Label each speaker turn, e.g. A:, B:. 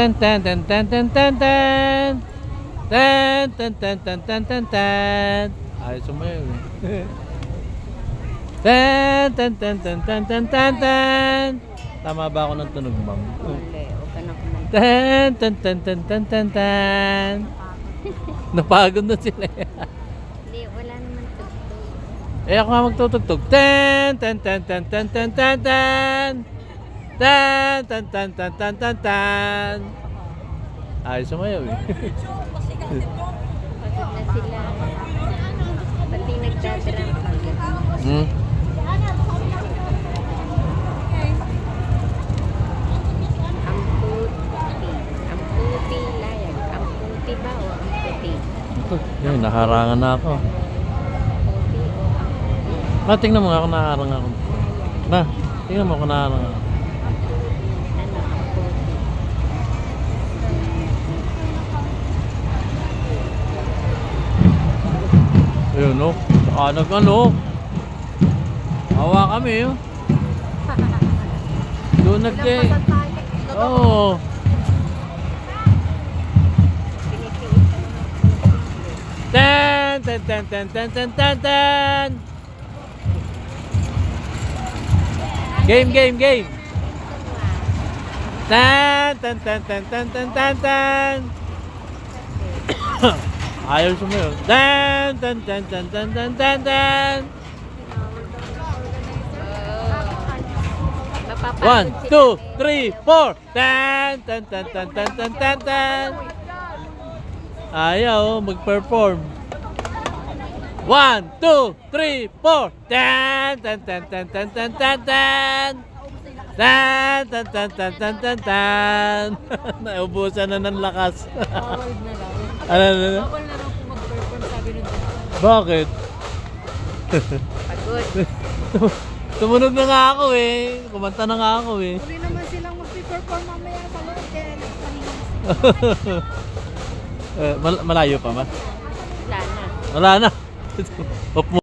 A: tan tan tan tan tan tan tan. Tan tan tan tan tan tan tan. Ayos sumayaw eh. Tan tan tan tan tan tan tan tan. Tama ba ako ng tunog, ma'am?
B: Hindi, huwag ka na kumanta.
A: Tan tan tan tan tan tan tan. Napagod na sila.
B: Hindi, wala naman tugtog.
A: Eh ako nga magtutugtog. Tan tan tan tan tan tan tan tan. Tan tan tan tan tan tan tan. Ay, sumayaw eh.
B: Pagod na sila. Pati nagdadram pagod.
A: Hmm?
B: Ang puti layag. Ang puti ba o ang puti?
A: Yun, nakarangan na ako.
B: Puti o ang puti?
A: Ma, tingnan mo nga ako nakarangan ako. Ma, tingnan mo ako nakarangan ako.
B: Ano ang puti?
A: Ayun no, ano. Hawa kami oh. Doon nag-day. Oo. Tan tan tan tan tan tan tan tan. Game. Tan tan tan tan tan tan tan tan. Ayaw sumayo. Tan tan tan tan tan tan tan tan. 1, 2, 3, 4. Tan tan tan tan tan tan tan tan. Ayaw mag-perform. 1, 2, 3, 4. Tan tan tan tan tan tan tan tan. Tan tan tan tan tan tan tan. Naubusan na ng lakas.
B: Bawal na raw.
A: Ano?
B: Bawal na raw po mag-perform, sabi nung
A: Bakit?
B: pagod.
A: Tumunog na nga ako eh. Kumanta na nga ako eh.
C: Uli naman silang mag-perform mamaya sa loob kaya nagpahinga.
A: Malayo pa ba?
B: Wala na.
A: Wala na.